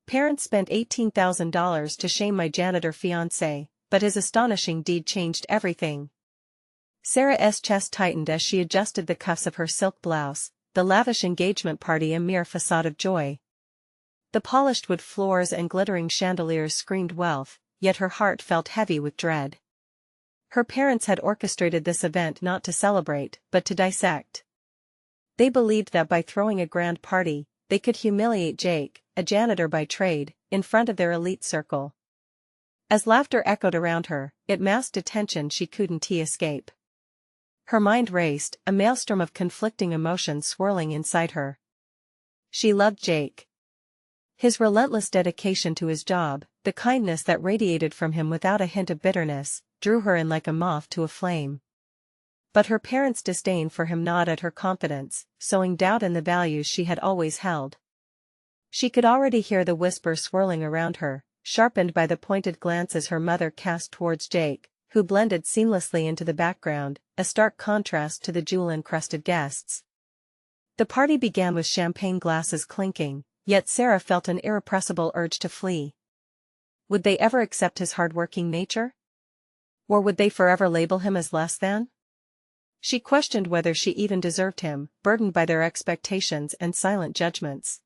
Parents spent $18,000 to shame my janitor fiancé, but his astonishing deed changed everything. Sarah's chest tightened as she adjusted the cuffs of her silk blouse, the lavish engagement party a mere facade of joy. The polished wood floors and glittering chandeliers screamed wealth, yet her heart felt heavy with dread. Her parents had orchestrated this event not to celebrate, but to dissect. They believed that by throwing a grand party, they could humiliate Jake, a janitor by trade, in front of their elite circle. As laughter echoed around her, it masked a tension she couldn't escape. Her mind raced, a maelstrom of conflicting emotions swirling inside her. She loved Jake. His relentless dedication to his job, the kindness that radiated from him without a hint of bitterness, drew her in like a moth to a flame. But her parents' disdain for him gnawed at her confidence, sowing doubt in the values she had always held. She could already hear the whispers swirling around her, sharpened by the pointed glances her mother cast towards Jake, who blended seamlessly into the background, a stark contrast to the jewel-encrusted guests. The party began with champagne glasses clinking, yet Sarah felt an irrepressible urge to flee. Would they ever accept his hard-working nature? Or would they forever label him as less than? She questioned whether she even deserved him, burdened by their expectations and silent judgments.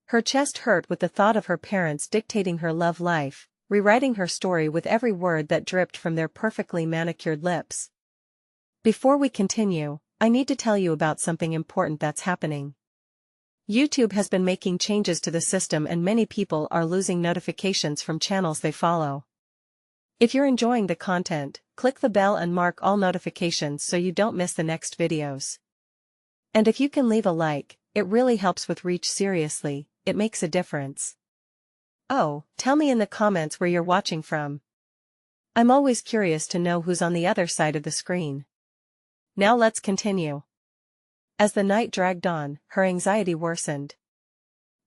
Her chest hurt with the thought of her parents dictating her love life, rewriting her story with every word that dripped from their perfectly manicured lips. Before we continue, I need to tell you about something important that's happening. YouTube has been making changes to the system and many people are losing notifications from channels they follow. If you're enjoying the content, click the bell and mark all notifications so you don't miss the next videos. And if you can leave a like, it really helps with reach. Seriously, it makes a difference. Oh, tell me in the comments where you're watching from. I'm always curious to know who's on the other side of the screen. Now let's continue. As the night dragged on, her anxiety worsened.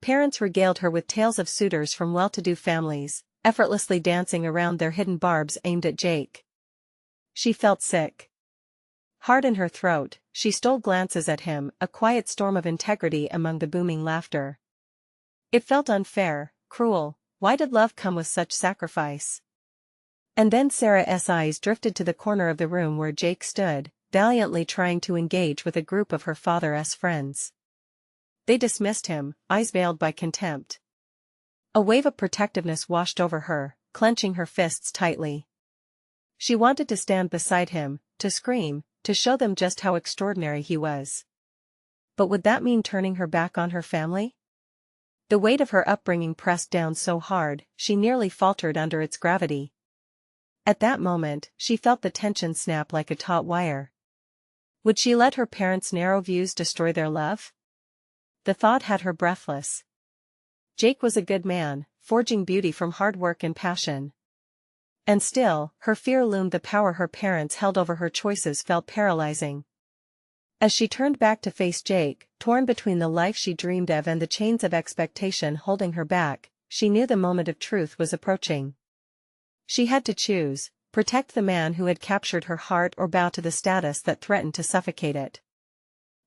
Parents regaled her with tales of suitors from well-to-do families, effortlessly dancing around their hidden barbs aimed at Jake. She felt sick. Hard in her throat, she stole glances at him, a quiet storm of integrity among the booming laughter. It felt unfair, cruel. Why did love come with such sacrifice? And then Sarah's eyes drifted to the corner of the room where Jake stood, valiantly trying to engage with a group of her father's friends. They dismissed him, eyes veiled by contempt. A wave of protectiveness washed over her, clenching her fists tightly. She wanted to stand beside him, to scream, to show them just how extraordinary he was. But would that mean turning her back on her family? The weight of her upbringing pressed down so hard, she nearly faltered under its gravity. At that moment, she felt the tension snap like a taut wire. Would she let her parents' narrow views destroy their love? The thought had her breathless. Jake was a good man, forging beauty from hard work and passion. And still, her fear loomed. The power her parents held over her choices felt paralyzing. As she turned back to face Jake, torn between the life she dreamed of and the chains of expectation holding her back, she knew the moment of truth was approaching. She had to choose, protect the man who had captured her heart or bow to the status that threatened to suffocate it.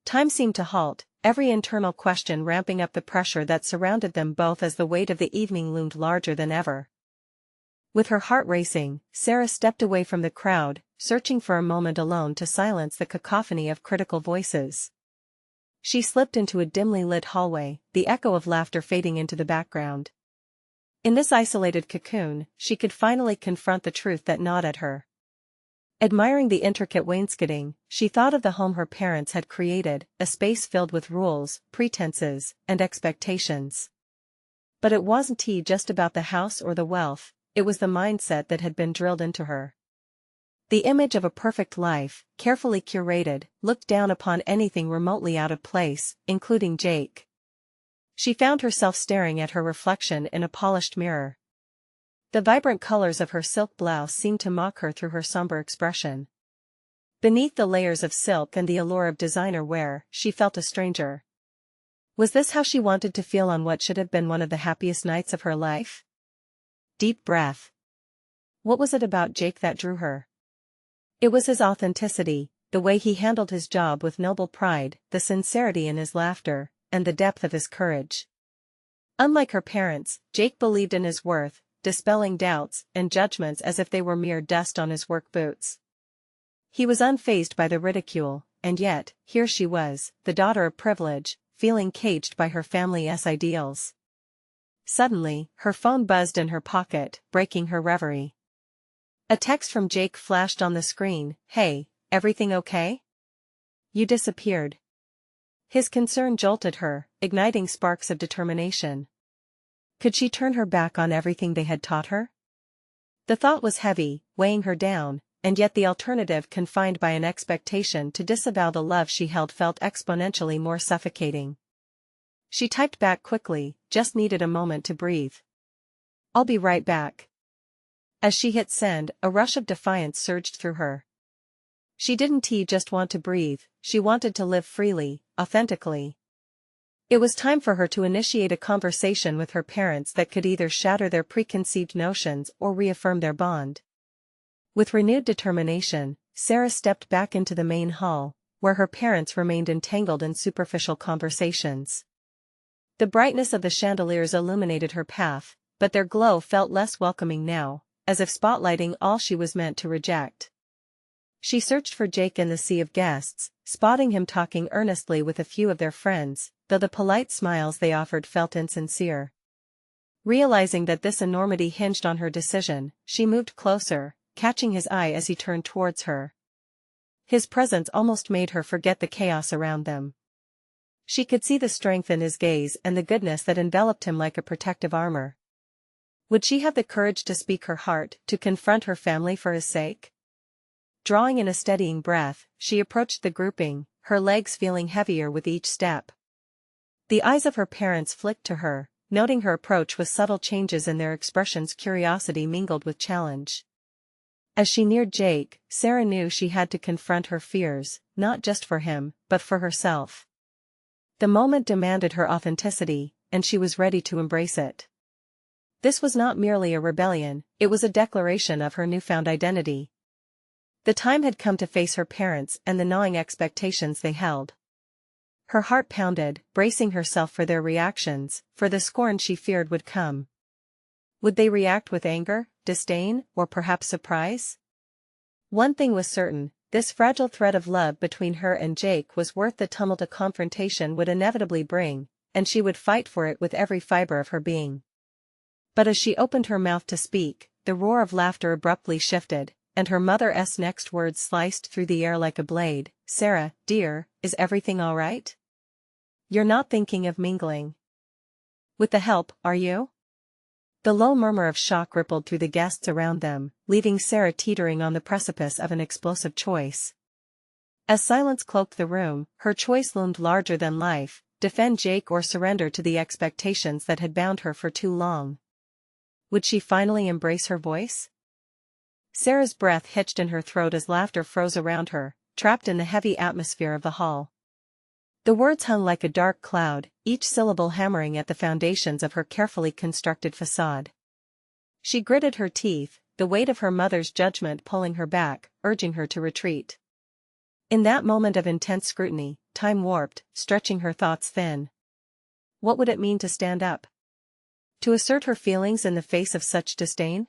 Time seemed to halt, every internal question ramping up the pressure that surrounded them both as the weight of the evening loomed larger than ever. With her heart racing, Sarah stepped away from the crowd, searching for a moment alone to silence the cacophony of critical voices. She slipped into a dimly lit hallway, the echo of laughter fading into the background. In this isolated cocoon, she could finally confront the truth that gnawed at her. Admiring the intricate wainscoting, she thought of the home her parents had created, a space filled with rules, pretenses, and expectations. But it wasn't just about the house or the wealth, it was the mindset that had been drilled into her. The image of a perfect life, carefully curated, looked down upon anything remotely out of place, including Jake. She found herself staring at her reflection in a polished mirror. The vibrant colors of her silk blouse seemed to mock her through her somber expression. Beneath the layers of silk and the allure of designer wear, she felt a stranger. Was this how she wanted to feel on what should have been one of the happiest nights of her life? Deep breath. What was it about Jake that drew her? It was his authenticity, the way he handled his job with noble pride, the sincerity in his laughter, and the depth of his courage. Unlike her parents, Jake believed in his worth, dispelling doubts and judgments as if they were mere dust on his work boots. He was unfazed by the ridicule, and yet, here she was, the daughter of privilege, feeling caged by her family's ideals. Suddenly, her phone buzzed in her pocket, breaking her reverie. A text from Jake flashed on the screen. "Hey, everything okay? You disappeared." His concern jolted her, igniting sparks of determination. Could she turn her back on everything they had taught her? The thought was heavy, weighing her down, and yet the alternative, confined by an expectation to disavow the love she held, felt exponentially more suffocating. She typed back quickly, "Just needed a moment to breathe. I'll be right back." As she hit send, a rush of defiance surged through her. She didn't just want to breathe, she wanted to live freely, authentically. It was time for her to initiate a conversation with her parents that could either shatter their preconceived notions or reaffirm their bond. With renewed determination, Sarah stepped back into the main hall, where her parents remained entangled in superficial conversations. The brightness of the chandeliers illuminated her path, but their glow felt less welcoming now, as if spotlighting all she was meant to reject. She searched for Jake in the sea of guests, spotting him talking earnestly with a few of their friends, though the polite smiles they offered felt insincere. Realizing that this enormity hinged on her decision, she moved closer, catching his eye as he turned towards her. His presence almost made her forget the chaos around them. She could see the strength in his gaze and the goodness that enveloped him like a protective armor. Would she have the courage to speak her heart, to confront her family for his sake? Drawing in a steadying breath, she approached the grouping, her legs feeling heavier with each step. The eyes of her parents flicked to her, noting her approach with subtle changes in their expressions, curiosity mingled with challenge. As she neared Jake, Sarah knew she had to confront her fears, not just for him, but for herself. The moment demanded her authenticity, and she was ready to embrace it. This was not merely a rebellion, it was a declaration of her newfound identity. The time had come to face her parents and the gnawing expectations they held. Her heart pounded, bracing herself for their reactions, for the scorn she feared would come. Would they react with anger, disdain, or perhaps surprise? One thing was certain, this fragile thread of love between her and Jake was worth the tumult a confrontation would inevitably bring, and she would fight for it with every fiber of her being. But as she opened her mouth to speak, the roar of laughter abruptly shifted, and her mother's next words sliced through the air like a blade. "Sarah, dear, is everything all right? You're not thinking of mingling with the help, are you?" The low murmur of shock rippled through the guests around them, leaving Sarah teetering on the precipice of an explosive choice. As silence cloaked the room, her choice loomed larger than life: defend Jake or surrender to the expectations that had bound her for too long. Would she finally embrace her voice? Sarah's breath hitched in her throat as laughter froze around her, trapped in the heavy atmosphere of the hall. The words hung like a dark cloud, each syllable hammering at the foundations of her carefully constructed facade. She gritted her teeth, the weight of her mother's judgment pulling her back, urging her to retreat. In that moment of intense scrutiny, time warped, stretching her thoughts thin. What would it mean to stand up? To assert her feelings in the face of such disdain?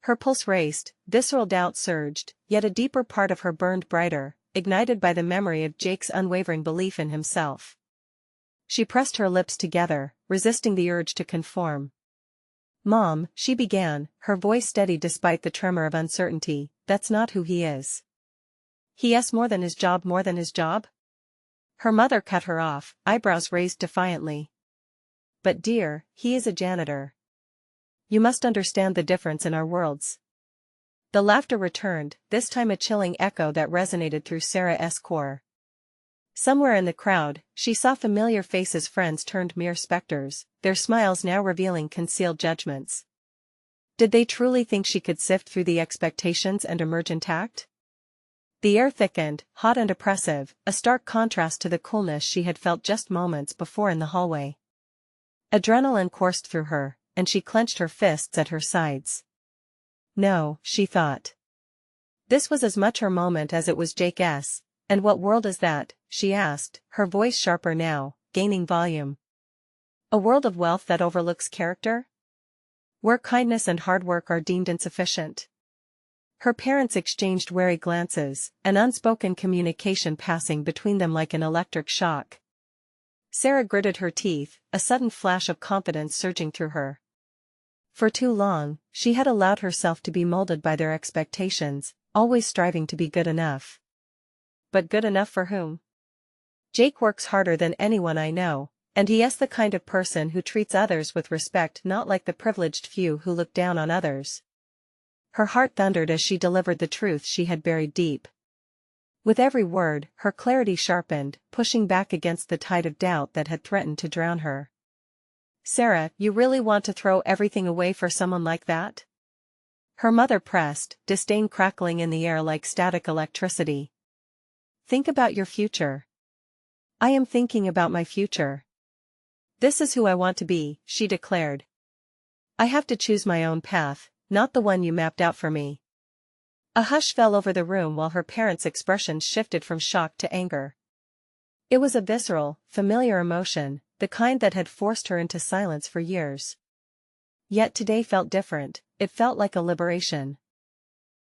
Her pulse raced, visceral doubt surged, yet a deeper part of her burned brighter, ignited by the memory of Jake's unwavering belief in himself. She pressed her lips together, resisting the urge to conform. "Mom," she began, her voice steady despite the tremor of uncertainty, "that's not who he is." "He more than his job, more than his job?" Her mother cut her off, eyebrows raised defiantly. "But dear, he is a janitor. You must understand the difference in our worlds." The laughter returned, this time a chilling echo that resonated through Sarah's core. Somewhere in the crowd, she saw familiar faces, friends turned mere specters, their smiles now revealing concealed judgments. Did they truly think she could sift through the expectations and emerge intact? The air thickened, hot and oppressive, a stark contrast to the coolness she had felt just moments before in the hallway. Adrenaline coursed through her, and she clenched her fists at her sides. No, she thought. This was as much her moment as it was Jake's. "And what world is that?" she asked, her voice sharper now, gaining volume. A world of wealth that overlooks character? Where kindness and hard work are deemed insufficient? Her parents exchanged wary glances, an unspoken communication passing between them like an electric shock. Sarah gritted her teeth, a sudden flash of confidence surging through her. For too long, she had allowed herself to be molded by their expectations, always striving to be good enough. But good enough for whom? Jake works harder than anyone I know, and he is the kind of person who treats others with respect, not like the privileged few who look down on others. Her heart thundered as she delivered the truth she had buried deep. With every word, her clarity sharpened, pushing back against the tide of doubt that had threatened to drown her. Sarah, you really want to throw everything away for someone like that? Her mother pressed, disdain crackling in the air like static electricity. Think about your future. I am thinking about my future. This is who I want to be, she declared. I have to choose my own path, not the one you mapped out for me. A hush fell over the room while her parents' expressions shifted from shock to anger. It was a visceral, familiar emotion, the kind that had forced her into silence for years. Yet today felt different, it felt like a liberation.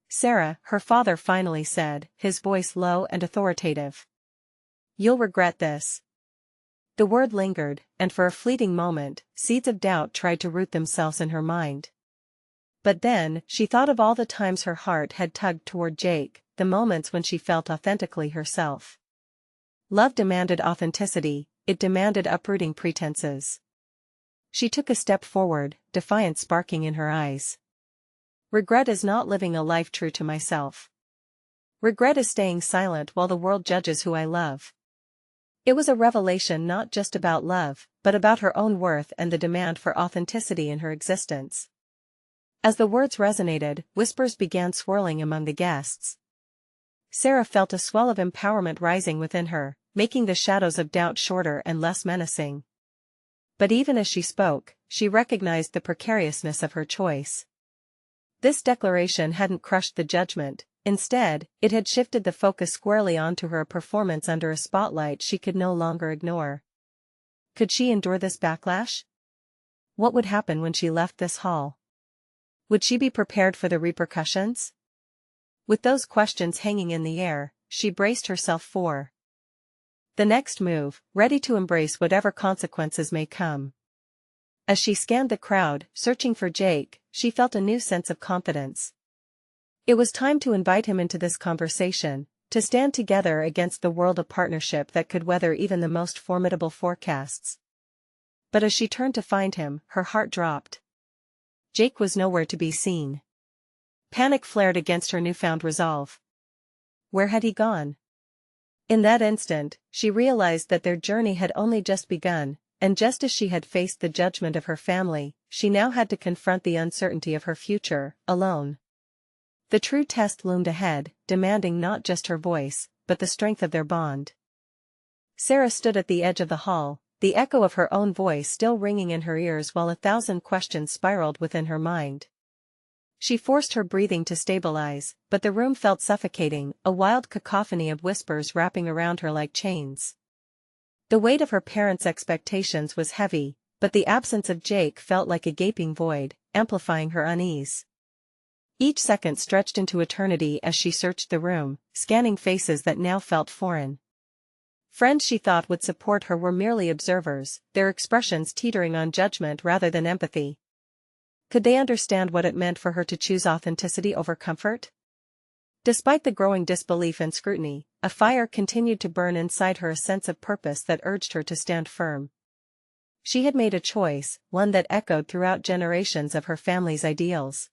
Sarah, her father finally said, his voice low and authoritative. You'll regret this. The word lingered, and for a fleeting moment, seeds of doubt tried to root themselves in her mind. But then, she thought of all the times her heart had tugged toward Jake, the moments when she felt authentically herself. Love demanded authenticity, it demanded uprooting pretenses. She took a step forward, defiance sparking in her eyes. Regret is not living a life true to myself. Regret is staying silent while the world judges who I love. It was a revelation not just about love, but about her own worth and the demand for authenticity in her existence. As the words resonated, whispers began swirling among the guests. Sarah felt a swell of empowerment rising within her, making the shadows of doubt shorter and less menacing. But even as she spoke, she recognized the precariousness of her choice. This declaration hadn't crushed the judgment, instead, it had shifted the focus squarely onto her performance under a spotlight she could no longer ignore. Could she endure this backlash? What would happen when she left this hall? Would she be prepared for the repercussions? With those questions hanging in the air, she braced herself for the next move, ready to embrace whatever consequences may come. As she scanned the crowd, searching for Jake, she felt a new sense of confidence. It was time to invite him into this conversation, to stand together against the world of partnership that could weather even the most formidable forecasts. But as she turned to find him, her heart dropped. Jake was nowhere to be seen. Panic flared against her newfound resolve. Where had he gone? In that instant, she realized that their journey had only just begun, and just as she had faced the judgment of her family, she now had to confront the uncertainty of her future, alone. The true test loomed ahead, demanding not just her voice, but the strength of their bond. Sarah stood at the edge of the hall, the echo of her own voice still ringing in her ears while 1,000 questions spiraled within her mind. She forced her breathing to stabilize, but the room felt suffocating, a wild cacophony of whispers wrapping around her like chains. The weight of her parents' expectations was heavy, but the absence of Jake felt like a gaping void, amplifying her unease. Each second stretched into eternity as she searched the room, scanning faces that now felt foreign. Friends she thought would support her were merely observers, their expressions teetering on judgment rather than empathy. Could they understand what it meant for her to choose authenticity over comfort? Despite the growing disbelief and scrutiny, a fire continued to burn inside her, a sense of purpose that urged her to stand firm. She had made a choice, one that echoed throughout generations of her family's ideals.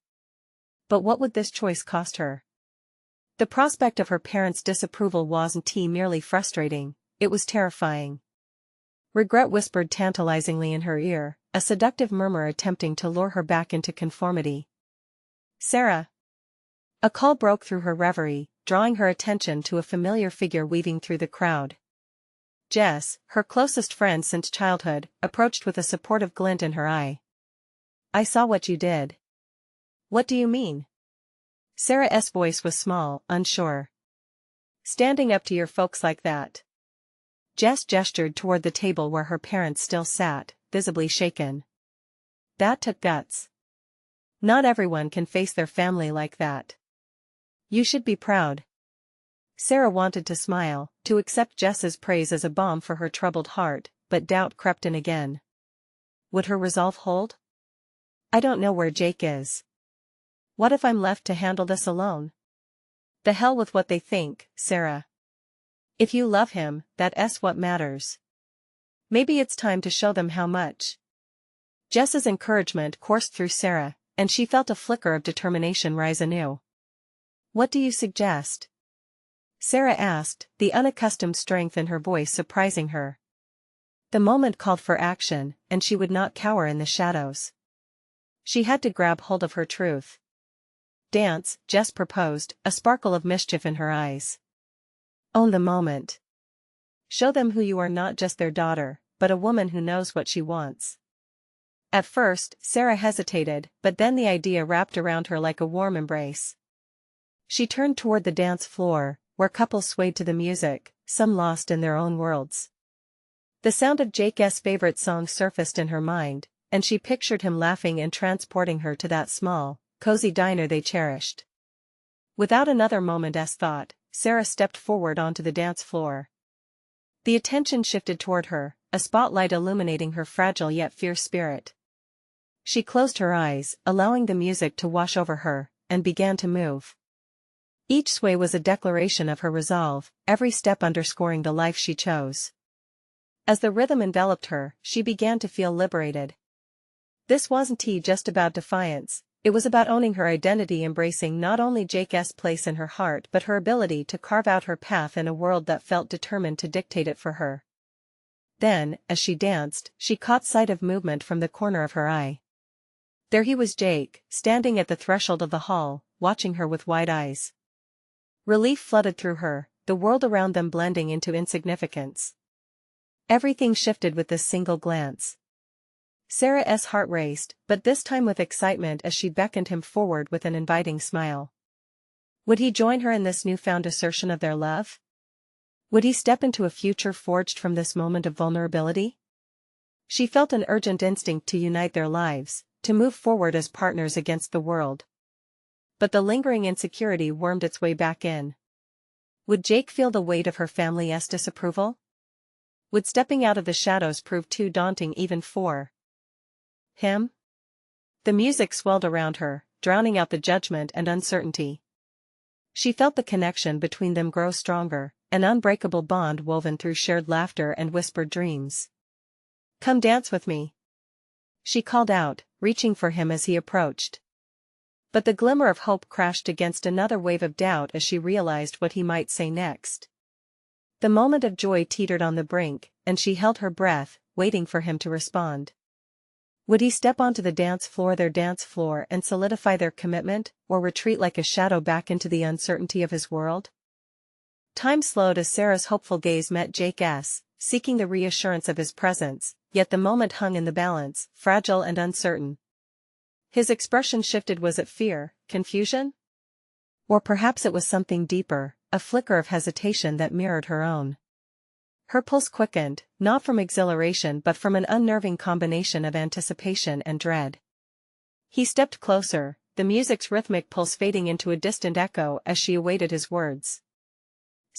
But what would this choice cost her? The prospect of her parents' disapproval wasn't merely frustrating, it was terrifying. Regret whispered tantalizingly in her ear, a seductive murmur attempting to lure her back into conformity. Sarah! A call broke through her reverie, drawing her attention to a familiar figure weaving through the crowd. Jess, her closest friend since childhood, approached with a supportive glint in her eye. I saw what you did. What do you mean? Sarah's voice was small, unsure. Standing up to your folks like that. Jess gestured toward the table where her parents still sat, visibly shaken. That took guts. Not everyone can face their family like that. You should be proud. Sarah wanted to smile, to accept Jess's praise as a balm for her troubled heart, but doubt crept in again. Would her resolve hold? I don't know where Jake is. What if I'm left to handle this alone? The hell with what they think, Sarah. If you love him, that's what matters. Maybe it's time to show them how much. Jess's encouragement coursed through Sarah, and she felt a flicker of determination rise anew. What do you suggest? Sarah asked, the unaccustomed strength in her voice surprising her. The moment called for action, and she would not cower in the shadows. She had to grab hold of her truth. Dance, Jess proposed, a sparkle of mischief in her eyes. Own the moment. Show them who you are, not just their daughter, but a woman who knows what she wants. At first, Sarah hesitated, but then the idea wrapped around her like a warm embrace. She turned toward the dance floor, where couples swayed to the music, some lost in their own worlds. The sound of Jake's favorite song surfaced in her mind, and she pictured him laughing and transporting her to that small, cozy diner they cherished. Without another moment's thought, Sarah stepped forward onto the dance floor. The attention shifted toward her, a spotlight illuminating her fragile yet fierce spirit. She closed her eyes, allowing the music to wash over her, and began to move. Each sway was a declaration of her resolve, every step underscoring the life she chose. As the rhythm enveloped her, she began to feel liberated. This wasn't just about defiance, it was about owning her identity, embracing not only Jake's place in her heart but her ability to carve out her path in a world that felt determined to dictate it for her. Then, as she danced, she caught sight of movement from the corner of her eye. There he was, Jake, standing at the threshold of the hall, watching her with wide eyes. Relief flooded through her, the world around them blending into insignificance. Everything shifted with this single glance. Sarah's heart raced, but this time with excitement as she beckoned him forward with an inviting smile. Would he join her in this newfound assertion of their love? Would he step into a future forged from this moment of vulnerability? She felt an urgent instinct to unite their lives, to move forward as partners against the world. But the lingering insecurity wormed its way back in. Would Jake feel the weight of her family's disapproval? Would stepping out of the shadows prove too daunting even for him? The music swelled around her, drowning out the judgment and uncertainty. She felt the connection between them grow stronger, an unbreakable bond woven through shared laughter and whispered dreams. Come dance with me, she called out, reaching for him as he approached. But the glimmer of hope crashed against another wave of doubt as she realized what he might say next. The moment of joy teetered on the brink, and she held her breath, waiting for him to respond. Would he step onto their dance floor and solidify their commitment, or retreat like a shadow back into the uncertainty of his world? Time slowed as Sarah's hopeful gaze met Jake's, seeking the reassurance of his presence, yet the moment hung in the balance, fragile and uncertain. His expression shifted. Was it fear, confusion? Or perhaps it was something deeper, a flicker of hesitation that mirrored her own. Her pulse quickened, not from exhilaration but from an unnerving combination of anticipation and dread. He stepped closer, the music's rhythmic pulse fading into a distant echo as she awaited his words.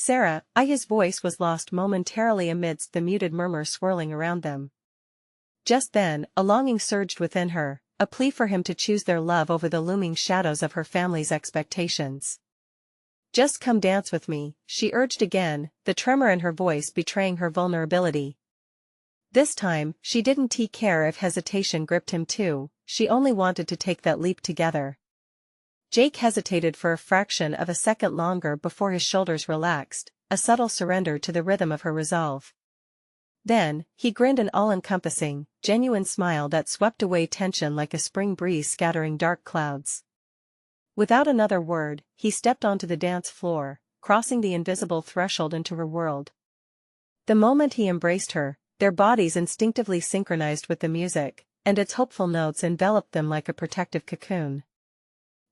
Sarah, his voice was lost momentarily amidst the muted murmur swirling around them. Just then, a longing surged within her, a plea for him to choose their love over the looming shadows of her family's expectations. Just come dance with me, she urged again, the tremor in her voice betraying her vulnerability. This time, she didn't care if hesitation gripped him too, she only wanted to take that leap together. Jake hesitated for a fraction of a second longer before his shoulders relaxed, a subtle surrender to the rhythm of her resolve. Then, he grinned, an all-encompassing, genuine smile that swept away tension like a spring breeze scattering dark clouds. Without another word, he stepped onto the dance floor, crossing the invisible threshold into her world. The moment he embraced her, their bodies instinctively synchronized with the music, and its hopeful notes enveloped them like a protective cocoon.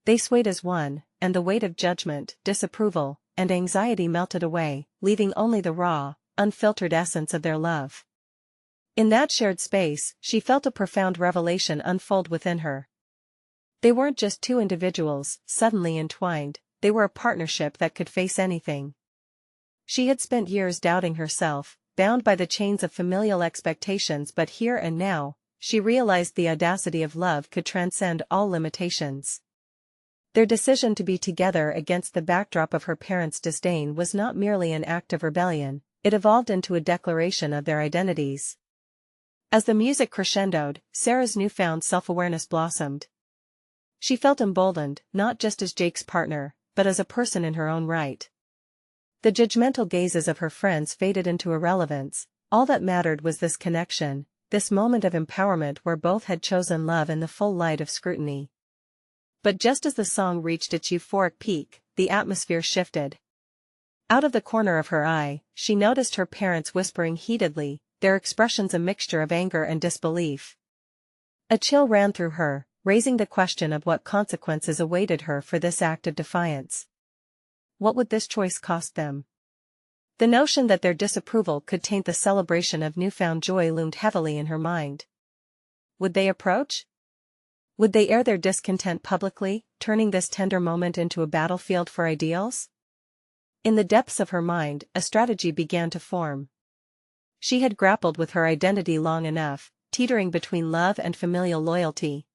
They swayed as one, and the weight of judgment, disapproval, and anxiety melted away, leaving only the raw, unfiltered essence of their love. In that shared space, she felt a profound revelation unfold within her. They weren't just two individuals, suddenly entwined, they were a partnership that could face anything. She had spent years doubting herself, bound by the chains of familial expectations, but here and now, she realized the audacity of love could transcend all limitations. Their decision to be together against the backdrop of her parents' disdain was not merely an act of rebellion, it evolved into a declaration of their identities. As the music crescendoed, Sarah's newfound self-awareness blossomed. She felt emboldened, not just as Jake's partner, but as a person in her own right. The judgmental gazes of her friends faded into irrelevance, all that mattered was this connection, this moment of empowerment where both had chosen love in the full light of scrutiny. But just as the song reached its euphoric peak, the atmosphere shifted. Out of the corner of her eye, she noticed her parents whispering heatedly, their expressions a mixture of anger and disbelief. A chill ran through her, raising the question of what consequences awaited her for this act of defiance. What would this choice cost them? The notion that their disapproval could taint the celebration of newfound joy loomed heavily in her mind. Would they approach? Would they air their discontent publicly, turning this tender moment into a battlefield for ideals? In the depths of her mind, a strategy began to form. She had grappled with her identity long enough, teetering between love and familial loyalty.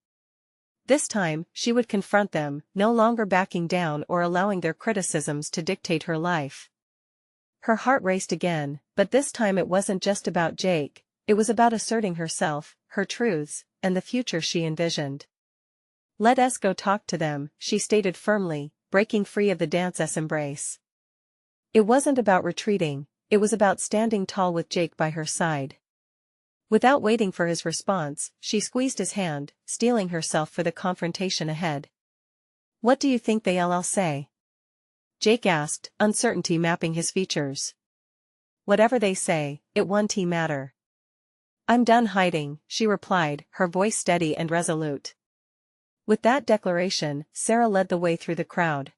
This time, she would confront them, no longer backing down or allowing their criticisms to dictate her life. Her heart raced again, but this time it wasn't just about Jake, it was about asserting herself, her truths, and the future she envisioned. "Let us go talk to them," she stated firmly, breaking free of the dance's embrace. It wasn't about retreating, it was about standing tall with Jake by her side. Without waiting for his response, she squeezed his hand, steeling herself for the confrontation ahead. "What do you think they'll say?" Jake asked, uncertainty mapping his features. "Whatever they say, it won't matter. I'm done hiding," she replied, her voice steady and resolute. With that declaration, Sarah led the way through the crowd.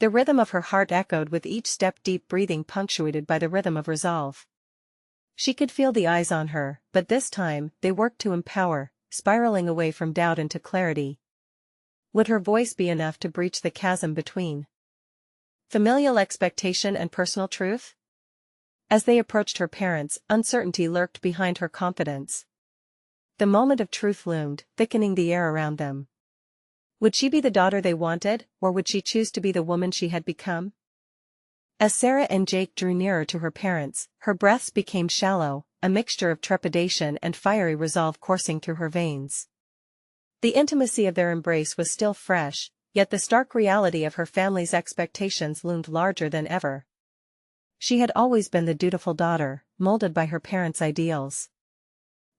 The rhythm of her heart echoed with each step, deep breathing punctuated by the rhythm of resolve. She could feel the eyes on her, but this time, they worked to empower, spiraling away from doubt into clarity. Would her voice be enough to breach the chasm between familial expectation and personal truth? As they approached her parents, uncertainty lurked behind her confidence. The moment of truth loomed, thickening the air around them. Would she be the daughter they wanted, or would she choose to be the woman she had become? As Sarah and Jake drew nearer to her parents, her breaths became shallow, a mixture of trepidation and fiery resolve coursing through her veins. The intimacy of their embrace was still fresh, yet the stark reality of her family's expectations loomed larger than ever. She had always been the dutiful daughter, molded by her parents' ideals.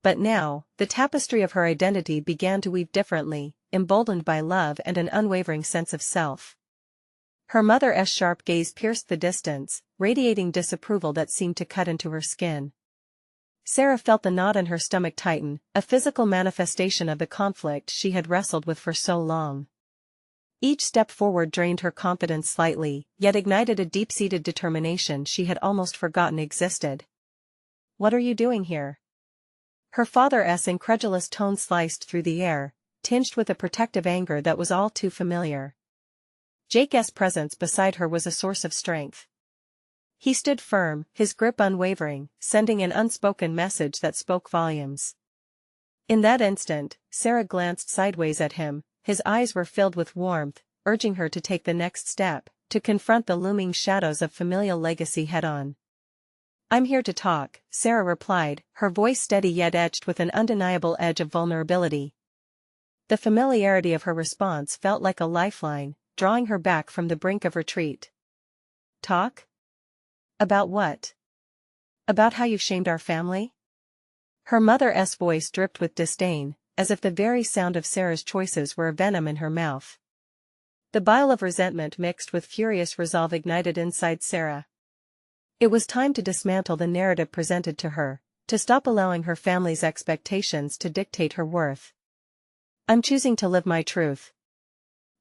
But now, the tapestry of her identity began to weave differently, emboldened by love and an unwavering sense of self. Her mother's sharp gaze pierced the distance, radiating disapproval that seemed to cut into her skin. Sarah felt the knot in her stomach tighten, a physical manifestation of the conflict she had wrestled with for so long. Each step forward drained her confidence slightly, yet ignited a deep-seated determination she had almost forgotten existed. "What are you doing here?" Her father's incredulous tone sliced through the air, tinged with a protective anger that was all too familiar. Jake's presence beside her was a source of strength. He stood firm, his grip unwavering, sending an unspoken message that spoke volumes. In that instant, Sarah glanced sideways at him, his eyes were filled with warmth, urging her to take the next step, to confront the looming shadows of familial legacy head-on. "I'm here to talk," Sarah replied, her voice steady yet etched with an undeniable edge of vulnerability. The familiarity of her response felt like a lifeline, drawing her back from the brink of retreat. "Talk? About what? About how you've shamed our family?" Her mother's voice dripped with disdain, as if the very sound of Sarah's choices were a venom in her mouth. The bile of resentment mixed with furious resolve ignited inside Sarah. It was time to dismantle the narrative presented to her, to stop allowing her family's expectations to dictate her worth. "I'm choosing to live my truth.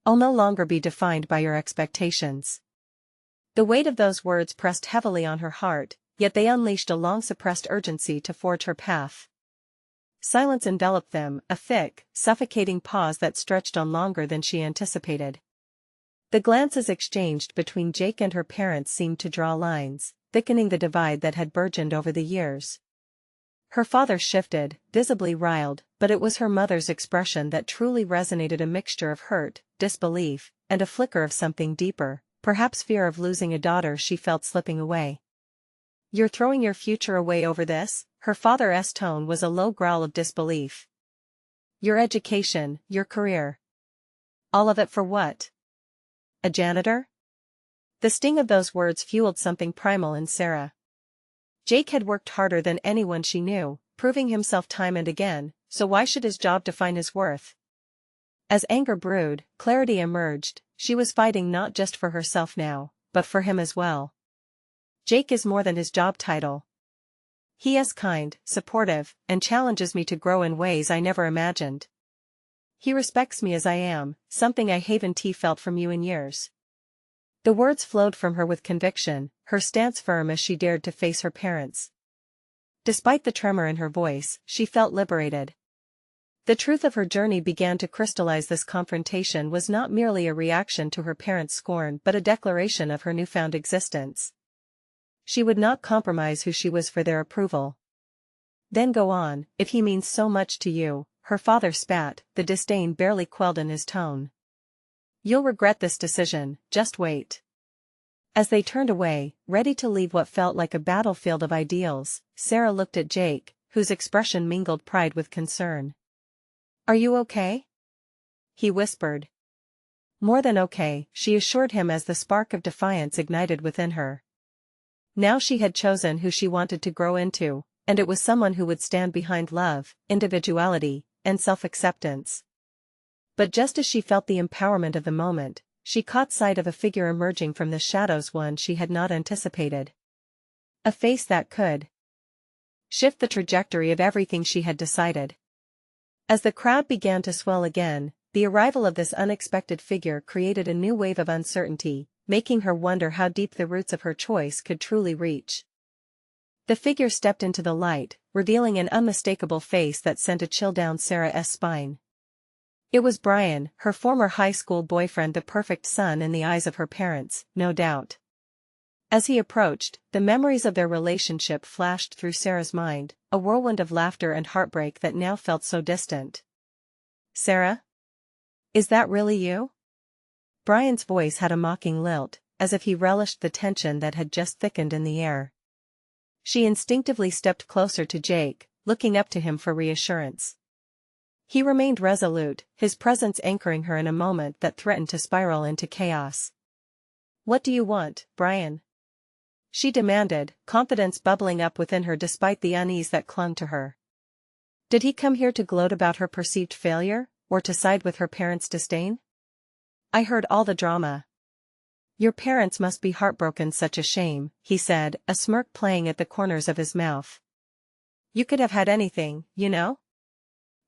I'll no longer be defined by your expectations." The weight of those words pressed heavily on her heart, yet they unleashed a long-suppressed urgency to forge her path. Silence enveloped them, a thick, suffocating pause that stretched on longer than she anticipated. The glances exchanged between Jake and her parents seemed to draw lines, thickening the divide that had burgeoned over the years. Her father shifted, visibly riled, but it was her mother's expression that truly resonated, a mixture of hurt, disbelief, and a flicker of something deeper, perhaps fear of losing a daughter she felt slipping away. "You're throwing your future away over this?" Her father's tone was a low growl of disbelief. "Your education, your career. All of it for what? A janitor?" The sting of those words fueled something primal in Sarah. Jake had worked harder than anyone she knew, proving himself time and again, so why should his job define his worth? As anger brewed, clarity emerged. She was fighting not just for herself now, but for him as well. Jake is more than his job title. He is kind, supportive, and challenges me to grow in ways I never imagined. He respects me as I am, something I haven't felt from you in years. The words flowed from her with conviction, her stance firm as she dared to face her parents. Despite the tremor in her voice, she felt liberated. The truth of her journey began to crystallize. This confrontation was not merely a reaction to her parents' scorn but a declaration of her newfound existence. She would not compromise who she was for their approval. "Then go on, if he means so much to you," her father spat, the disdain barely quelled in his tone. "You'll regret this decision, just wait." As they turned away, ready to leave what felt like a battlefield of ideals, Sarah looked at Jake, whose expression mingled pride with concern. "Are you okay?" he whispered. "More than okay," she assured him as the spark of defiance ignited within her. Now she had chosen who she wanted to grow into, and it was someone who would stand behind love, individuality, and self-acceptance. But just as she felt the empowerment of the moment, she caught sight of a figure emerging from the shadows, one she had not anticipated. A face that could shift the trajectory of everything she had decided. As the crowd began to swell again, the arrival of this unexpected figure created a new wave of uncertainty, making her wonder how deep the roots of her choice could truly reach. The figure stepped into the light, revealing an unmistakable face that sent a chill down Sarah's spine. It was Brian, her former high school boyfriend, the perfect son in the eyes of her parents, no doubt. As he approached, the memories of their relationship flashed through Sarah's mind, a whirlwind of laughter and heartbreak that now felt so distant. "Sarah? Is that really you?" Brian's voice had a mocking lilt, as if he relished the tension that had just thickened in the air. She instinctively stepped closer to Jake, looking up to him for reassurance. He remained resolute, his presence anchoring her in a moment that threatened to spiral into chaos. "What do you want, Brian?" she demanded, confidence bubbling up within her despite the unease that clung to her. Did he come here to gloat about her perceived failure, or to side with her parents' disdain? "I heard all the drama." "Your parents must be heartbroken, such a shame," he said, a smirk playing at the corners of his mouth. "You could have had anything, you know?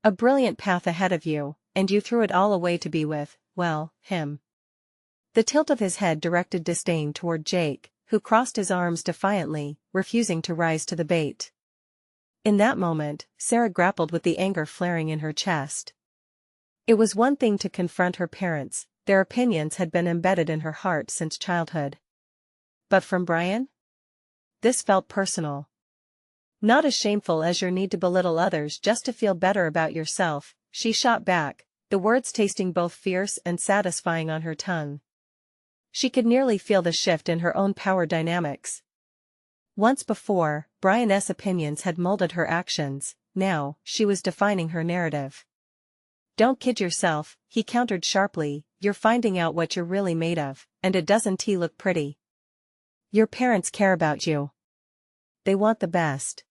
A brilliant path ahead of you, and you threw it all away to be with, well, him." The tilt of his head directed disdain toward Jake, who crossed his arms defiantly, refusing to rise to the bait. In that moment, Sarah grappled with the anger flaring in her chest. It was one thing to confront her parents, their opinions had been embedded in her heart since childhood. But from Brian? This felt personal. "Not as shameful as your need to belittle others just to feel better about yourself," she shot back, the words tasting both fierce and satisfying on her tongue. She could nearly feel the shift in her own power dynamics. Once before, Brian's opinions had molded her actions, now, she was defining her narrative. "Don't kid yourself," he countered sharply, "you're finding out what you're really made of, and it doesn't look pretty. Your parents care about you. They want the best."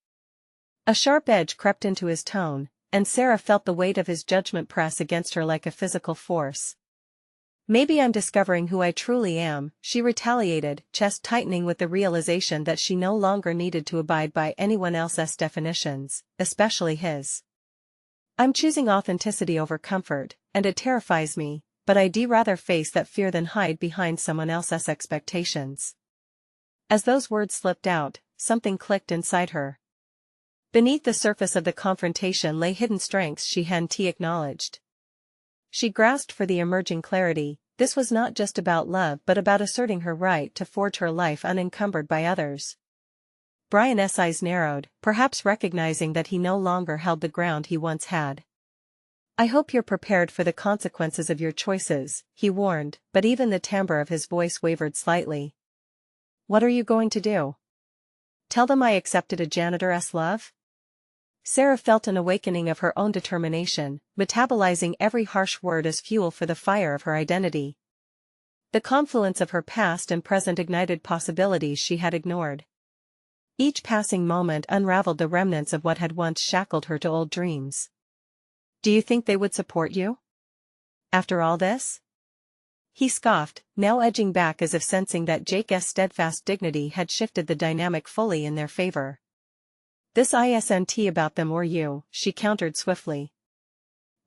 A sharp edge crept into his tone, and Sarah felt the weight of his judgment press against her like a physical force. "Maybe I'm discovering who I truly am," she retaliated, chest tightening with the realization that she no longer needed to abide by anyone else's definitions, especially his. "I'm choosing authenticity over comfort, and it terrifies me, but I'd rather face that fear than hide behind someone else's expectations." As those words slipped out, something clicked inside her. Beneath the surface of the confrontation lay hidden strengths she hadn't acknowledged. She grasped for the emerging clarity. This was not just about love but about asserting her right to forge her life unencumbered by others. Brian's eyes narrowed, perhaps recognizing that he no longer held the ground he once had. "I hope you're prepared for the consequences of your choices," he warned, but even the timbre of his voice wavered slightly. "What are you going to do? Tell them I accepted a janitor's love?" Sarah felt an awakening of her own determination, metabolizing every harsh word as fuel for the fire of her identity. The confluence of her past and present ignited possibilities she had ignored. Each passing moment unraveled the remnants of what had once shackled her to old dreams. "Do you think they would support you? After all this?" He scoffed, now edging back as if sensing that Jake's steadfast dignity had shifted the dynamic fully in their favor. "This isn't about them or you," she countered swiftly.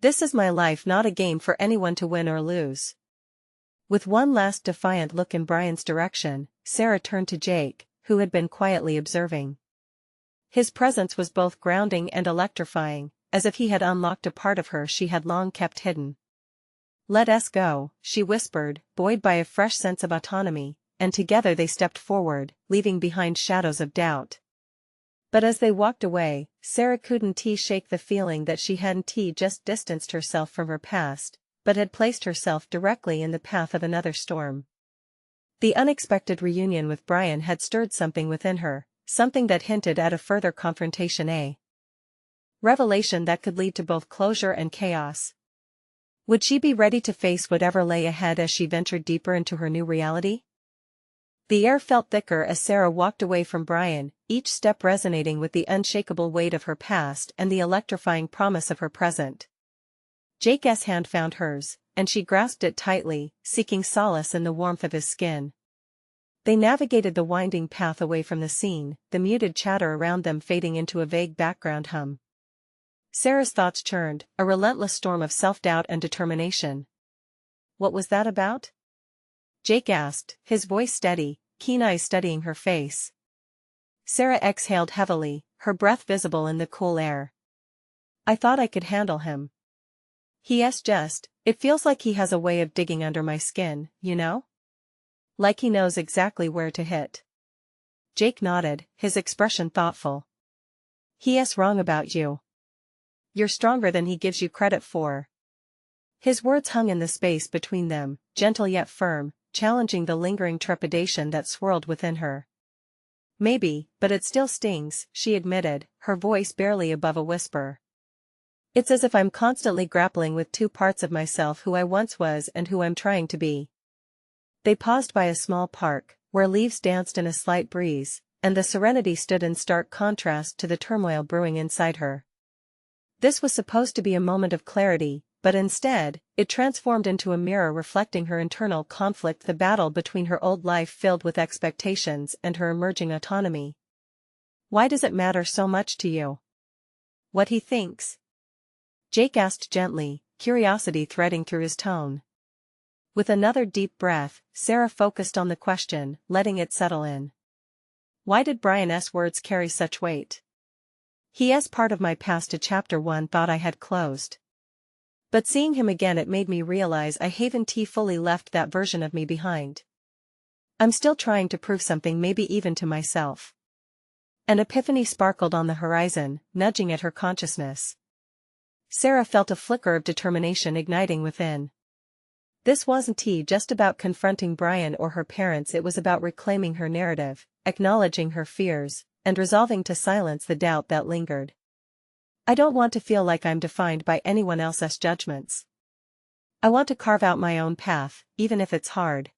"This is my life, not a game for anyone to win or lose." With one last defiant look in Brian's direction, Sarah turned to Jake, who had been quietly observing. His presence was both grounding and electrifying, as if he had unlocked a part of her she had long kept hidden. "Let us go," she whispered, buoyed by a fresh sense of autonomy, and together they stepped forward, leaving behind shadows of doubt. But as they walked away, Sarah couldn't shake the feeling that she hadn't just distanced herself from her past, but had placed herself directly in the path of another storm. The unexpected reunion with Brian had stirred something within her, something that hinted at a further confrontation, a revelation that could lead to both closure and chaos. Would she be ready to face whatever lay ahead as she ventured deeper into her new reality? The air felt thicker as Sarah walked away from Brian, each step resonating with the unshakable weight of her past and the electrifying promise of her present. Jake's hand found hers, and she grasped it tightly, seeking solace in the warmth of his skin. They navigated the winding path away from the scene, the muted chatter around them fading into a vague background hum. Sarah's thoughts churned, a relentless storm of self-doubt and determination. "What was that about?" Jake asked, his voice steady, keen eyes studying her face. Sarah exhaled heavily, her breath visible in the cool air. "I thought I could handle him. It feels like he has a way of digging under my skin, you know? Like he knows exactly where to hit." Jake nodded, his expression thoughtful. "He's wrong about you. You're stronger than he gives you credit for." His words hung in the space between them, gentle yet firm, challenging the lingering trepidation that swirled within her. "Maybe, but it still stings," she admitted, her voice barely above a whisper. "It's as if I'm constantly grappling with two parts of myself, who I once was and who I'm trying to be." They paused by a small park, where leaves danced in a slight breeze, and the serenity stood in stark contrast to the turmoil brewing inside her. This was supposed to be a moment of clarity, but instead, it transformed into a mirror reflecting her internal conflict, the battle between her old life filled with expectations and her emerging autonomy. "Why does it matter so much to you? What he thinks?" Jake asked gently, curiosity threading through his tone. With another deep breath, Sarah focused on the question, letting it settle in. "Why did Brian's words carry such weight? He is part of my past, a chapter one thought I had closed. But seeing him again, it made me realize I haven't fully left that version of me behind. I'm still trying to prove something, maybe even to myself." An epiphany sparkled on the horizon, nudging at her consciousness. Sarah felt a flicker of determination igniting within. This wasn't just about confronting Brian or her parents, it was about reclaiming her narrative, acknowledging her fears, and resolving to silence the doubt that lingered. "I don't want to feel like I'm defined by anyone else's judgments. I want to carve out my own path, even if it's hard."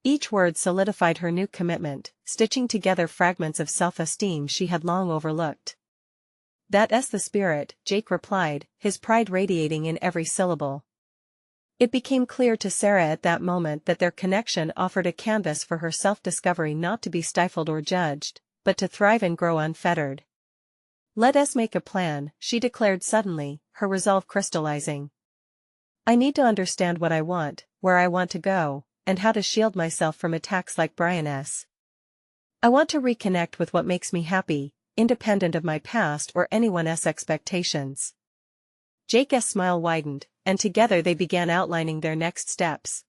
Each word solidified her new commitment, stitching together fragments of self-esteem she had long overlooked. "That's the spirit," Jake replied, his pride radiating in every syllable. It became clear to Sarah at that moment that their connection offered a canvas for her self-discovery, not to be stifled or judged, but to thrive and grow unfettered. "Let us make a plan," she declared suddenly, her resolve crystallizing. "I need to understand what I want, where I want to go, and how to shield myself from attacks like Brian's." I want to reconnect with what makes me happy, independent of my past or anyone else's expectations. Jake's smile widened, and together they began outlining their next steps.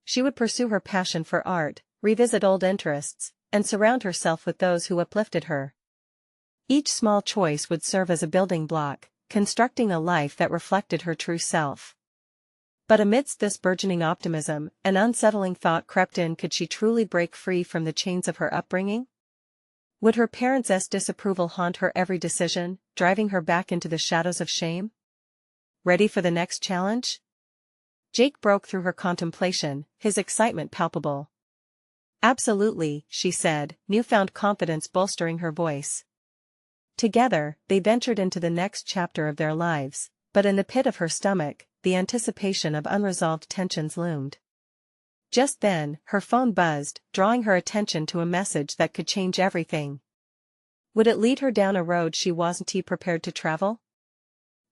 She would pursue her passion for art, revisit old interests, and surround herself with those who uplifted her. Each small choice would serve as a building block, constructing a life that reflected her true self. But amidst this burgeoning optimism, an unsettling thought crept in: could she truly break free from the chains of her upbringing? Would her parents' disapproval haunt her every decision, driving her back into the shadows of shame? Ready for the next challenge? Jake broke through her contemplation, his excitement palpable. Absolutely, she said, newfound confidence bolstering her voice. Together, they ventured into the next chapter of their lives, but in the pit of her stomach, the anticipation of unresolved tensions loomed. Just then, her phone buzzed, drawing her attention to a message that could change everything. Would it lead her down a road she wasn't prepared to travel?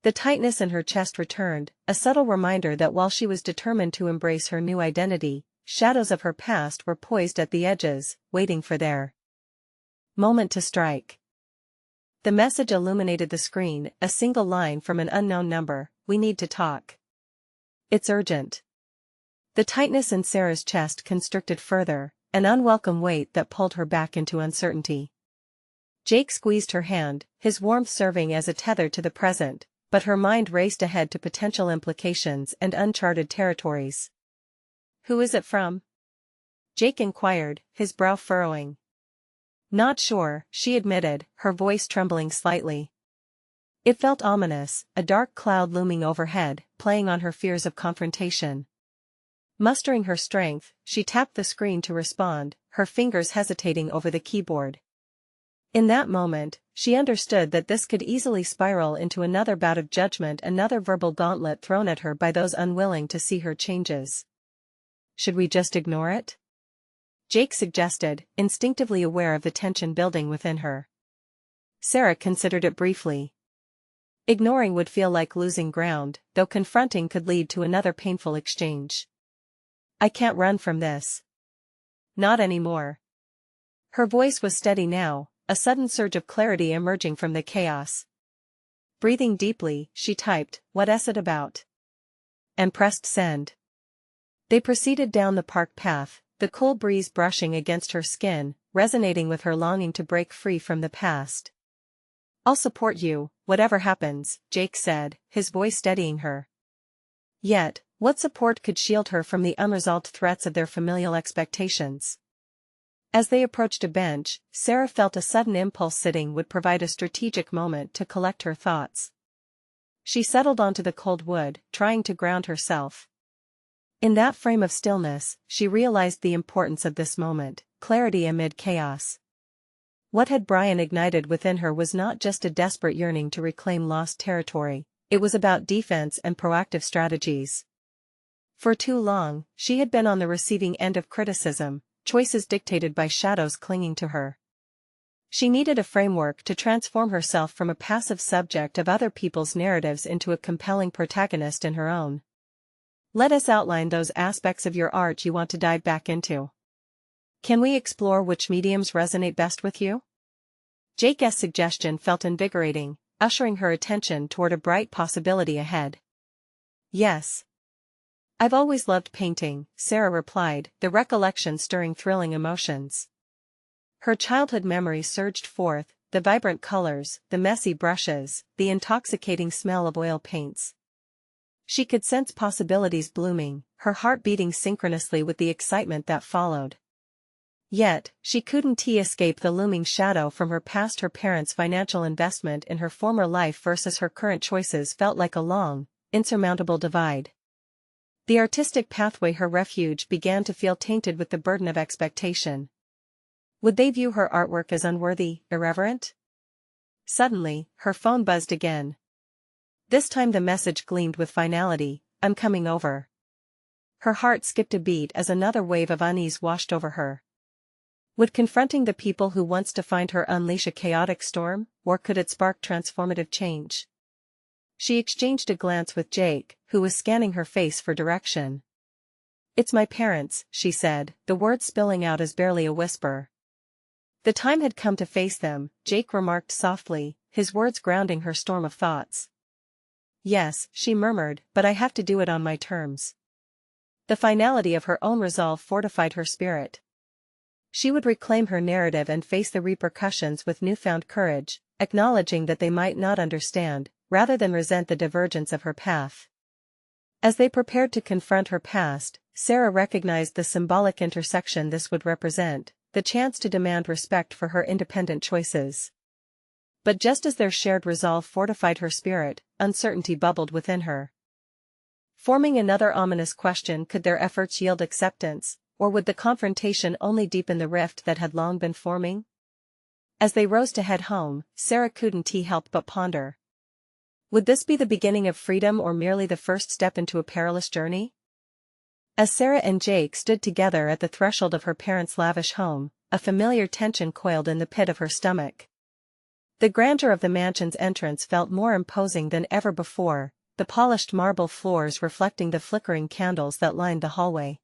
The tightness in her chest returned, a subtle reminder that while she was determined to embrace her new identity, shadows of her past were poised at the edges, waiting for their moment to strike. The message illuminated the screen, a single line from an unknown number: "We need to talk. It's urgent." The tightness in Sarah's chest constricted further, an unwelcome weight that pulled her back into uncertainty. Jake squeezed her hand, his warmth serving as a tether to the present, but her mind raced ahead to potential implications and uncharted territories. "Who is it from?" Jake inquired, his brow furrowing. "Not sure," she admitted, her voice trembling slightly. It felt ominous, a dark cloud looming overhead, playing on her fears of confrontation. Mustering her strength, she tapped the screen to respond, her fingers hesitating over the keyboard. In that moment, she understood that this could easily spiral into another bout of judgment, another verbal gauntlet thrown at her by those unwilling to see her changes. "Should we just ignore it?" Jake suggested, instinctively aware of the tension building within her. Sarah considered it briefly. Ignoring would feel like losing ground, though confronting could lead to another painful exchange. "I can't run from this. Not anymore." Her voice was steady now, a sudden surge of clarity emerging from the chaos. Breathing deeply, she typed, "What's it about?" and pressed send. They proceeded down the park path, the cool breeze brushing against her skin, resonating with her longing to break free from the past. "I'll support you, whatever happens," Jake said, his voice steadying her. Yet, what support could shield her from the unresolved threats of their familial expectations? As they approached a bench, Sarah felt a sudden impulse: sitting would provide a strategic moment to collect her thoughts. She settled onto the cold wood, trying to ground herself. In that frame of stillness, she realized the importance of this moment: clarity amid chaos. What had Brian ignited within her was not just a desperate yearning to reclaim lost territory, it was about defense and proactive strategies. For too long, she had been on the receiving end of criticism, choices dictated by shadows clinging to her. She needed a framework to transform herself from a passive subject of other people's narratives into a compelling protagonist in her own. "Let us outline those aspects of your art you want to dive back into. Can we explore which mediums resonate best with you?" Jake's suggestion felt invigorating, ushering her attention toward a bright possibility ahead. "Yes. I've always loved painting," Sarah replied, the recollection stirring thrilling emotions. Her childhood memories surged forth, the vibrant colors, the messy brushes, the intoxicating smell of oil paints. She could sense possibilities blooming, her heart beating synchronously with the excitement that followed. Yet, she couldn't escape the looming shadow from her past. Her parents' financial investment in her former life versus her current choices felt like a long, insurmountable divide. The artistic pathway, her refuge, began to feel tainted with the burden of expectation. Would they view her artwork as unworthy, irreverent? Suddenly, her phone buzzed again. This time the message gleamed with finality: "I'm coming over." Her heart skipped a beat as another wave of unease washed over her. Would confronting the people who once defined her unleash a chaotic storm, or could it spark transformative change? She exchanged a glance with Jake, who was scanning her face for direction. "It's my parents," she said, the words spilling out as barely a whisper. The time had come to face them, Jake remarked softly, his words grounding her storm of thoughts. Yes, she murmured, but I have to do it on my terms. The finality of her own resolve fortified her spirit. She would reclaim her narrative and face the repercussions with newfound courage, acknowledging that they might not understand, rather than resent the divergence of her path. As they prepared to confront her past, Sarah recognized the symbolic intersection this would represent, the chance to demand respect for her independent choices. But just as their shared resolve fortified her spirit, uncertainty bubbled within her. Forming another ominous question: could their efforts yield acceptance, or would the confrontation only deepen the rift that had long been forming? As they rose to head home, Sarah couldn't help but ponder. Would this be the beginning of freedom or merely the first step into a perilous journey? As Sarah and Jake stood together at the threshold of her parents' lavish home, a familiar tension coiled in the pit of her stomach. The grandeur of the mansion's entrance felt more imposing than ever before, the polished marble floors reflecting the flickering candles that lined the hallway.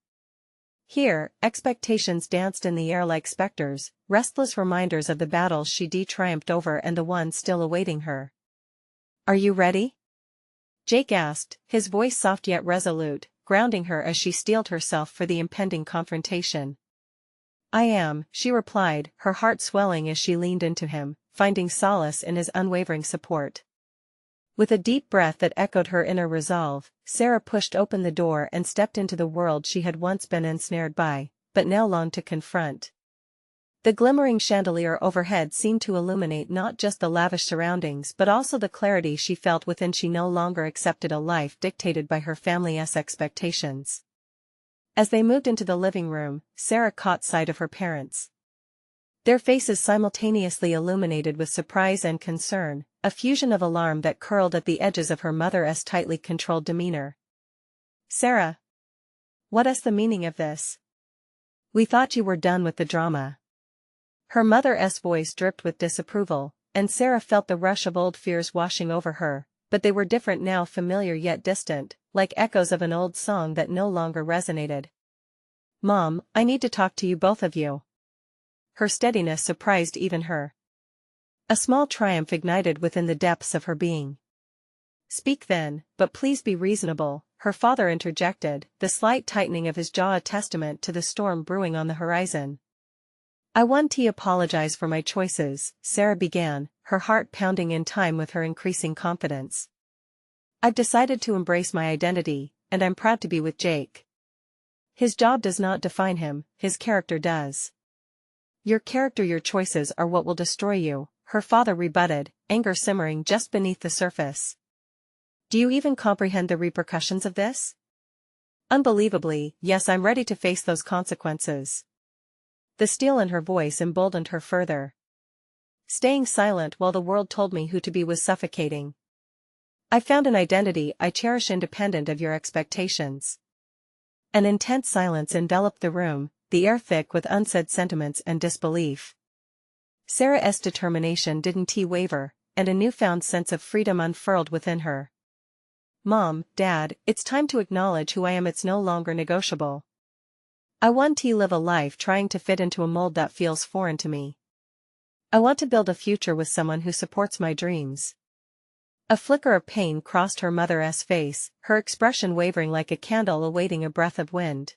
Here, expectations danced in the air like specters, restless reminders of the battles she'd triumphed over and the ones still awaiting her. "Are you ready?" Jake asked, his voice soft yet resolute, grounding her as she steeled herself for the impending confrontation. "I am," she replied, her heart swelling as she leaned into him, finding solace in his unwavering support. With a deep breath that echoed her inner resolve, Sarah pushed open the door and stepped into the world she had once been ensnared by, but now longed to confront. The glimmering chandelier overhead seemed to illuminate not just the lavish surroundings but also the clarity she felt within. She no longer accepted a life dictated by her family's expectations. As they moved into the living room, Sarah caught sight of her parents. Their faces simultaneously illuminated with surprise and concern, a fusion of alarm that curled at the edges of her mother's tightly controlled demeanor. "Sarah! What's the meaning of this? We thought you were done with the drama." Her mother's voice dripped with disapproval, and Sarah felt the rush of old fears washing over her, but they were different now, familiar yet distant, like echoes of an old song that no longer resonated. "Mom, I need to talk to you, both of you." Her steadiness surprised even her. A small triumph ignited within the depths of her being. "Speak then, but please be reasonable," her father interjected, the slight tightening of his jaw a testament to the storm brewing on the horizon. "I want to apologize for my choices," Sarah began, her heart pounding in time with her increasing confidence. "I've decided to embrace my identity, and I'm proud to be with Jake. His job does not define him, his character does." "Your character, your choices are what will destroy you," her father rebutted, anger simmering just beneath the surface. "Do you even comprehend the repercussions of this?" "Unbelievably, yes, I'm ready to face those consequences." The steel in her voice emboldened her further. "Staying silent while the world told me who to be was suffocating. I found an identity I cherish independent of your expectations." An intense silence enveloped the room, the air thick with unsaid sentiments and disbelief. Sarah's determination didn't waver, and a newfound sense of freedom unfurled within her. "Mom, Dad, it's time to acknowledge who I am. It's no longer negotiable. I want to live a life trying to fit into a mold that feels foreign to me. I want to build a future with someone who supports my dreams." A flicker of pain crossed her mother's face, her expression wavering like a candle awaiting a breath of wind.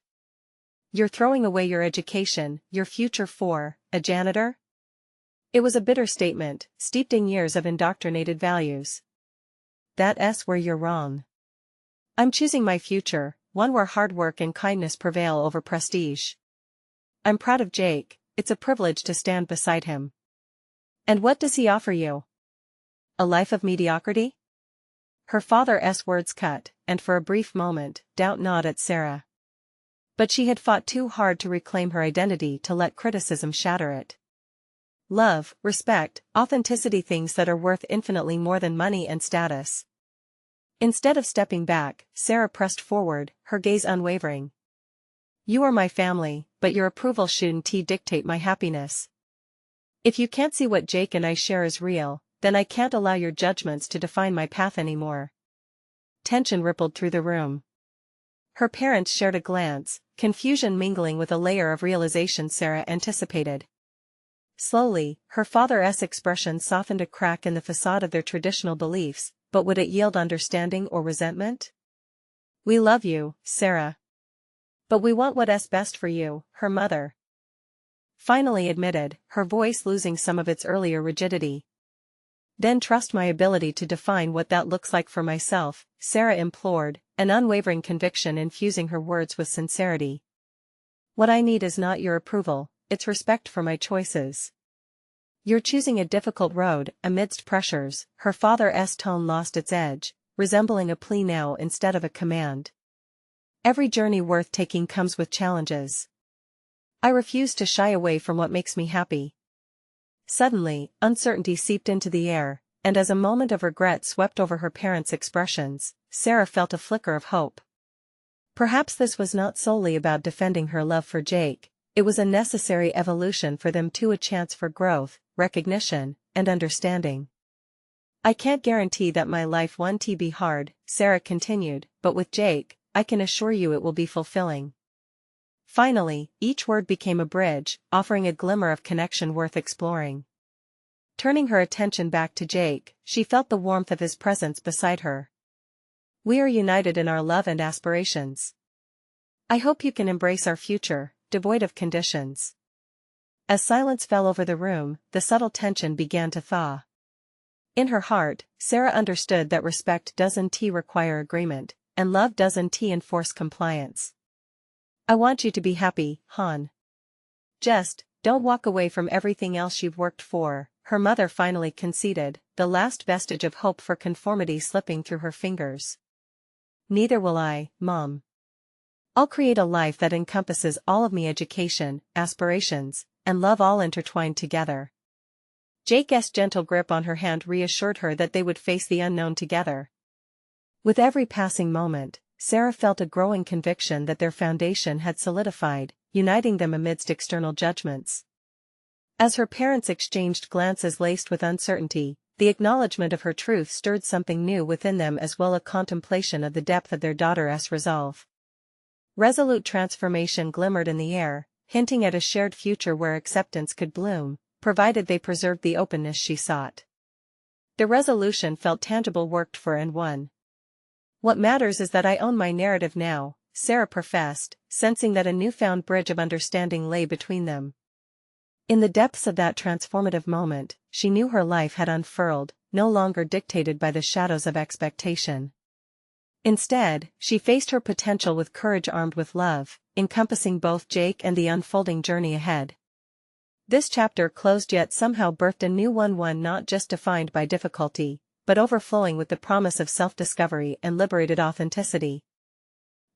"You're throwing away your education, your future for a janitor?" It was a bitter statement, steeped in years of indoctrinated values. "That's where you're wrong. I'm choosing my future, one where hard work and kindness prevail over prestige. I'm proud of Jake, it's a privilege to stand beside him." "And what does he offer you? A life of mediocrity?" Her father's words cut, and for a brief moment, doubt gnawed at Sarah. But she had fought too hard to reclaim her identity to let criticism shatter it. Love, respect, authenticity, things that are worth infinitely more than money and status. Instead of stepping back, Sarah pressed forward, her gaze unwavering. "You are my family, but your approval shouldn't dictate my happiness. If you can't see what Jake and I share is real, then I can't allow your judgments to define my path anymore." Tension rippled through the room. Her parents shared a glance, confusion mingling with a layer of realization Sarah anticipated. Slowly, her father's expression softened a crack in the facade of their traditional beliefs, but would it yield understanding or resentment? "We love you, Sarah. But we want what's best for you," her mother finally admitted, her voice losing some of its earlier rigidity. "Then trust my ability to define what that looks like for myself," Sarah implored, an unwavering conviction infusing her words with sincerity. "What I need is not your approval, it's respect for my choices." "You're choosing a difficult road amidst pressures," her father's tone lost its edge, resembling a plea now instead of a command. "Every journey worth taking comes with challenges. I refuse to shy away from what makes me happy." Suddenly, uncertainty seeped into the air, and as a moment of regret swept over her parents' expressions, Sarah felt a flicker of hope. Perhaps this was not solely about defending her love for Jake, it was a necessary evolution for them too, a chance for growth, recognition, and understanding. "I can't guarantee that my life won't be hard," Sarah continued, "but with Jake, I can assure you it will be fulfilling." Finally, each word became a bridge, offering a glimmer of connection worth exploring. Turning her attention back to Jake, she felt the warmth of his presence beside her. "We are united in our love and aspirations. I hope you can embrace our future, devoid of conditions." As silence fell over the room, the subtle tension began to thaw. In her heart, Sarah understood that respect doesn't require agreement, and love doesn't enforce compliance. "I want you to be happy, hon. Just, don't walk away from everything else you've worked for," her mother finally conceded, the last vestige of hope for conformity slipping through her fingers. "Neither will I, Mom. I'll create a life that encompasses all of me: education, aspirations, and love all intertwined together." Jake's gentle grip on her hand reassured her that they would face the unknown together. With every passing moment, Sarah felt a growing conviction that their foundation had solidified, uniting them amidst external judgments. As her parents exchanged glances laced with uncertainty, the acknowledgement of her truth stirred something new within them, as well as a contemplation of the depth of their daughter's resolve. Resolute transformation glimmered in the air, hinting at a shared future where acceptance could bloom, provided they preserved the openness she sought. The resolution felt tangible, worked for and won. "What matters is that I own my narrative now," Sarah professed, sensing that a newfound bridge of understanding lay between them. In the depths of that transformative moment, she knew her life had unfurled, no longer dictated by the shadows of expectation. Instead, she faced her potential with courage, armed with love, encompassing both Jake and the unfolding journey ahead. This chapter closed, yet somehow birthed a new one not just defined by difficulty, but overflowing with the promise of self-discovery and liberated authenticity.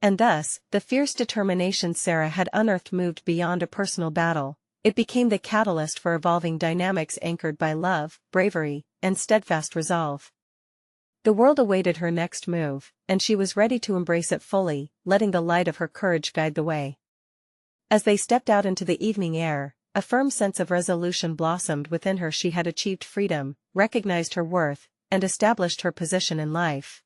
And thus, the fierce determination Sarah had unearthed moved beyond a personal battle. It became the catalyst for evolving dynamics anchored by love, bravery, and steadfast resolve. The world awaited her next move, and she was ready to embrace it fully, letting the light of her courage guide the way. As they stepped out into the evening air, a firm sense of resolution blossomed within her. She had achieved freedom, recognized her worth, and established her position in life.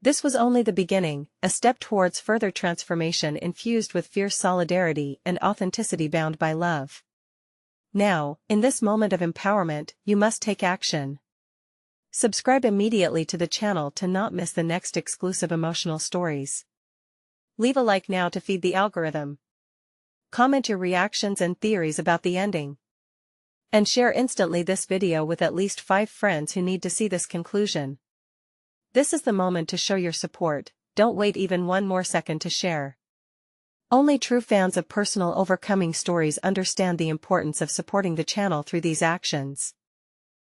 This was only the beginning, a step towards further transformation infused with fierce solidarity and authenticity bound by love. Now, in this moment of empowerment, you must take action. Subscribe immediately to the channel to not miss the next exclusive emotional stories. Leave a like now to feed the algorithm. Comment your reactions and theories about the ending. And share instantly this video with at least 5 friends who need to see this conclusion. This is the moment to show your support. Don't wait even one more second to share. Only true fans of personal overcoming stories understand the importance of supporting the channel through these actions.